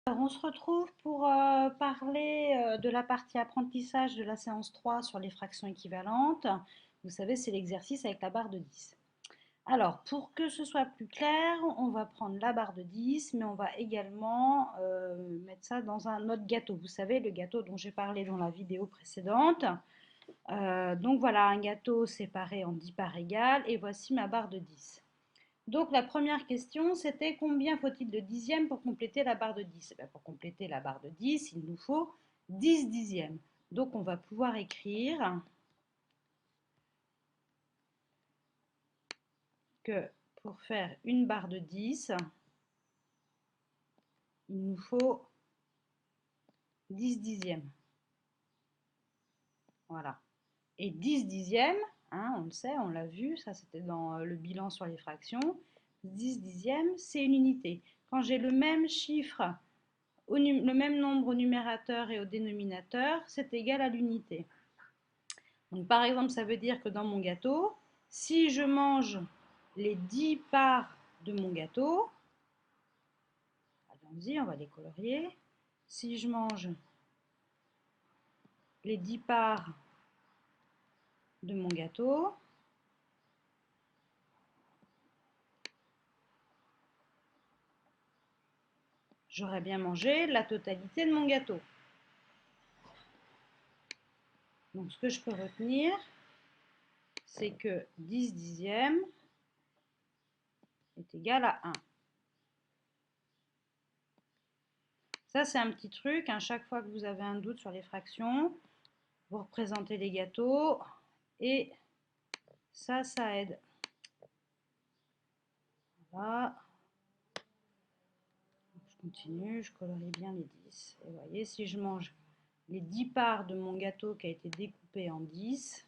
Alors, on se retrouve pour parler de la partie apprentissage de la séance 3 sur les fractions équivalentes. Vous savez, c'est l'exercice avec la barre de 10. Alors, pour que ce soit plus clair, on va prendre la barre de 10, mais on va également mettre ça dans un autre gâteau. Vous savez, le gâteau dont j'ai parlé dans la vidéo précédente. Donc voilà, un gâteau séparé en 10 parts égales, et voici ma barre de 10. Donc la première question, c'était combien faut-il de dixièmes pour compléter la barre de 10? Pour compléter la barre de 10, il nous faut 10 dixièmes. Donc on va pouvoir écrire que pour faire une barre de 10, il nous faut 10 dixièmes. Voilà. Et 10 dixièmes, hein, on le sait, on l'a vu, ça c'était dans le bilan sur les fractions. 10 dixièmes, c'est une unité. Quand j'ai le même chiffre, le même nombre au numérateur et au dénominateur, c'est égal à l'unité. Donc par exemple, ça veut dire que dans mon gâteau, si je mange les 10 parts de mon gâteau, allons-y, on va les colorier. Si je mange les 10 parts de mon gâteau, j'aurais bien mangé la totalité de mon gâteau. Donc ce que je peux retenir, c'est que 10 dixièmes est égal à 1. Ça, c'est un petit truc, hein, chaque fois que vous avez un doute sur les fractions, vous représentez les gâteaux et ça aide. Voilà. Je continue, je colorie bien les 10. Et vous voyez, si je mange les 10 parts de mon gâteau qui a été découpé en 10,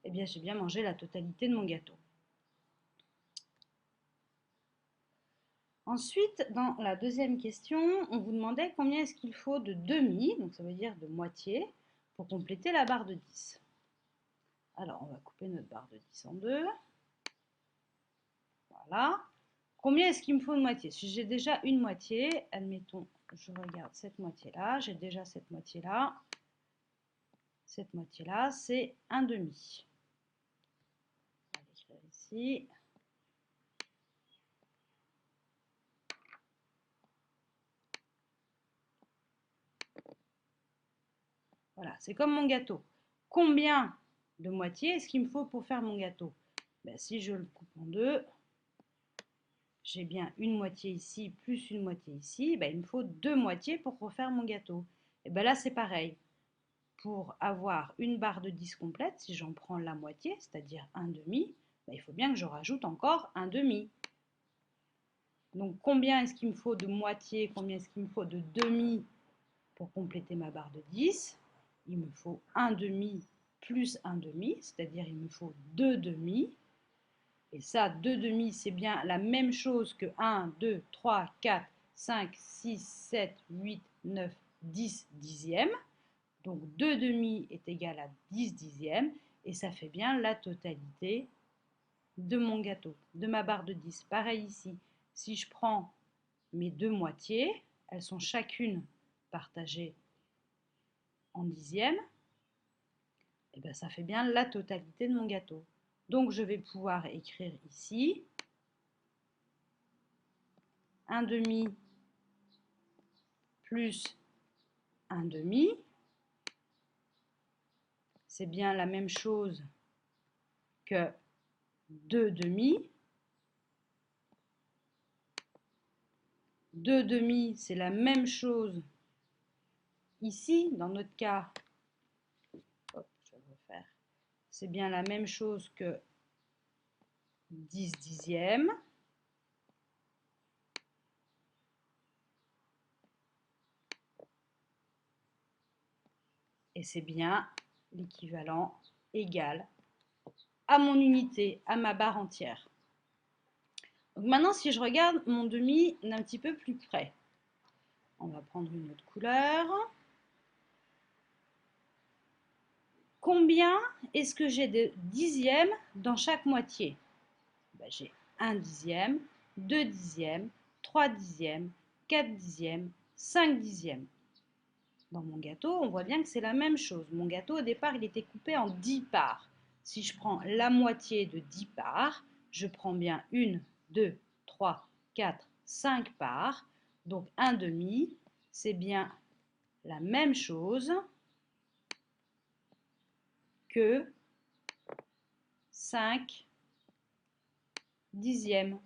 eh bien j'ai bien mangé la totalité de mon gâteau. Ensuite, dans la deuxième question, on vous demandait combien est-ce qu'il faut de demi, donc ça veut dire de moitié, pour compléter la barre de 10. Alors, on va couper notre barre de 10 en deux. Voilà. Combien est-ce qu'il me faut de moitié? Si j'ai déjà une moitié, admettons, je regarde cette moitié-là, j'ai déjà cette moitié-là. Cette moitié-là, c'est un demi. On va l'écrire ici. Voilà, c'est comme mon gâteau. Combien de moitiés est-ce qu'il me faut pour faire mon gâteau? Si je le coupe en deux, j'ai bien une moitié ici plus une moitié ici. Il me faut deux moitiés pour refaire mon gâteau. Et là, c'est pareil. Pour avoir une barre de 10 complète, si j'en prends la moitié, c'est-à-dire un demi, il faut bien que je rajoute encore un demi. Donc combien est-ce qu'il me faut de moitié, combien est-ce qu'il me faut de demi pour compléter ma barre de 10? Il me faut un demi plus un demi, c'est-à-dire il me faut deux demi. Et ça, deux demi, c'est bien la même chose que 1, 2, 3, 4, 5, 6, 7, 8, 9, 10 dixièmes. Donc 2 demi est égal à 10 dixièmes et ça fait bien la totalité de mon gâteau, de ma barre de 10. Pareil ici, si je prends mes deux moitiés, elles sont chacune partagées en dixièmes, et ça fait bien la totalité de mon gâteau. Donc je vais pouvoir écrire ici un demi plus un demi. C'est bien la même chose que 2 demi. 2 demi, c'est la même chose ici, dans notre cas. Hop, je vais refaire. C'est bien la même chose que 10 dixièmes. Et c'est bien l'équivalent égal à mon unité, à ma barre entière. Donc maintenant, si je regarde mon demi d'un petit peu plus près, on va prendre une autre couleur. Combien est-ce que j'ai de dixièmes dans chaque moitié? J'ai un dixième, deux dixièmes, 3 dixièmes, 4 dixièmes, 5 dixièmes. Dans mon gâteau, on voit bien que c'est la même chose. Mon gâteau, au départ, il était coupé en 10 parts. Si je prends la moitié de 10 parts, je prends bien 1, 2, 3, 4, 5 parts. Donc un demi, c'est bien la même chose que 5 dixièmes.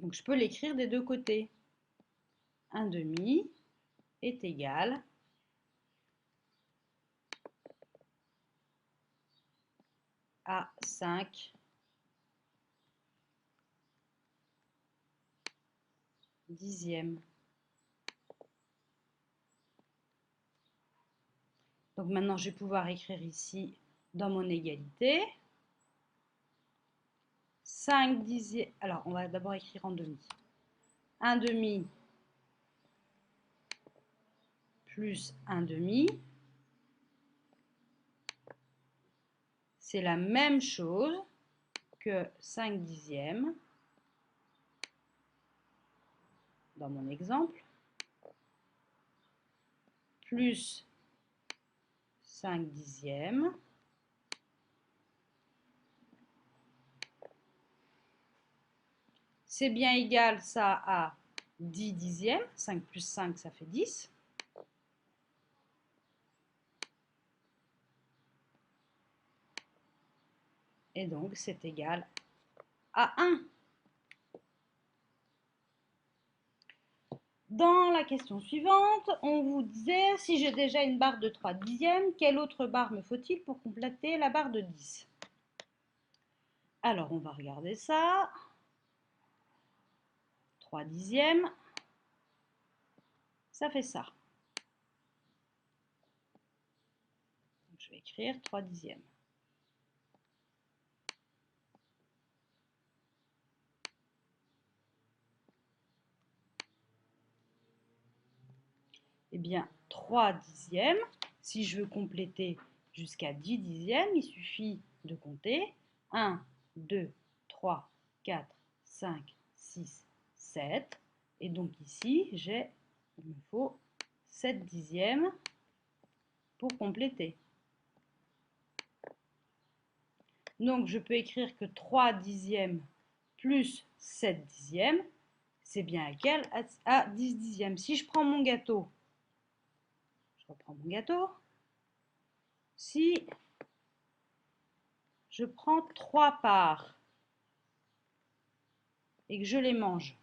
Donc je peux l'écrire des deux côtés. Un demi est égal à 5 dixièmes. Donc maintenant, je vais pouvoir écrire ici dans mon égalité 5 dixièmes. Alors, on va d'abord écrire en demi. 1 demi plus 1 demi, c'est la même chose que 5 dixièmes dans mon exemple, plus 5 dixièmes c'est bien égal ça à 10 dixièmes, 5 plus 5 ça fait 10. Et donc c'est égal à 1. Dans la question suivante, on vous disait, si j'ai déjà une barre de 3 dixièmes, quelle autre barre me faut-il pour compléter la barre de 10? Alors, on va regarder ça. 3 dixièmes, ça fait ça. Donc, je vais écrire 3 dixièmes. Eh bien, 3 dixièmes, si je veux compléter jusqu'à 10 dixièmes, il suffit de compter 1, 2, 3, 4, 5, 6, 7. Et donc ici, il me faut 7 dixièmes pour compléter. Donc, je peux écrire que 3 dixièmes plus 7 dixièmes, c'est bien égal à 10 dixièmes. Si je prends mon gâteau, je reprends mon gâteau. Si je prends 3 parts et que je les mange,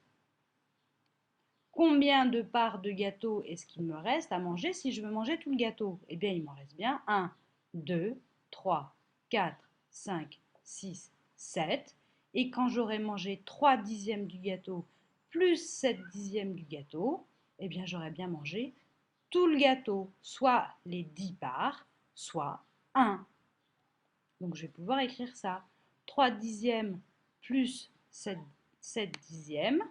combien de parts de gâteau est-ce qu'il me reste à manger si je veux manger tout le gâteau? Eh bien, il m'en reste bien 1, 2, 3, 4, 5, 6, 7. Et quand j'aurai mangé 3 dixièmes du gâteau plus 7 dixièmes du gâteau, eh bien, j'aurai bien mangé tout le gâteau, soit les 10 parts, soit 1. Donc, je vais pouvoir écrire ça. 3 dixièmes plus 7 dixièmes,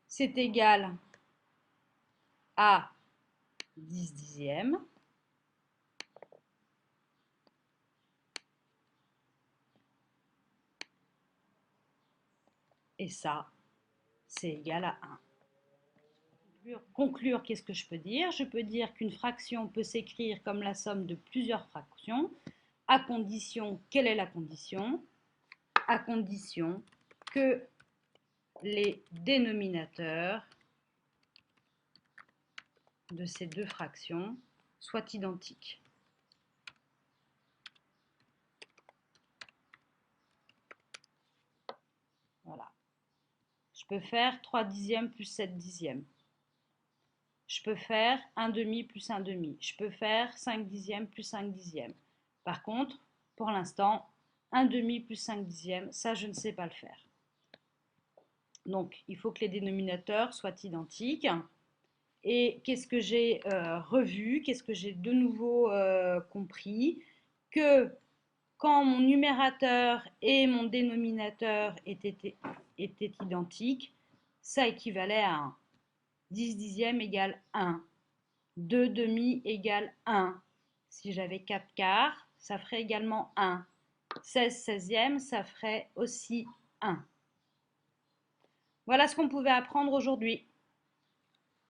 c'est égal à 10 dixièmes. Et ça, c'est égal à 1. Conclure, qu'est-ce que je peux dire? Je peux dire qu'une fraction peut s'écrire comme la somme de plusieurs fractions, à condition, quelle est la condition? À condition que les dénominateurs de ces deux fractions soient identiques. Voilà. Je peux faire 3 dixièmes plus 7 dixièmes. Je peux faire 1 demi plus 1 demi. Je peux faire 5 dixièmes plus 5 dixièmes. Par contre, pour l'instant, 1 demi plus 5 dixièmes, ça je ne sais pas le faire. Donc, il faut que les dénominateurs soient identiques. Et qu'est-ce que j'ai revu? Qu'est-ce que j'ai de nouveau compris? Que quand mon numérateur et mon dénominateur étaient identiques, ça équivalait à 1. 10 dixièmes égale 1. 2 demi égale 1. Si j'avais 4 quarts, ça ferait également 1. 16 seizièmes, ça ferait aussi 1. Voilà ce qu'on pouvait apprendre aujourd'hui.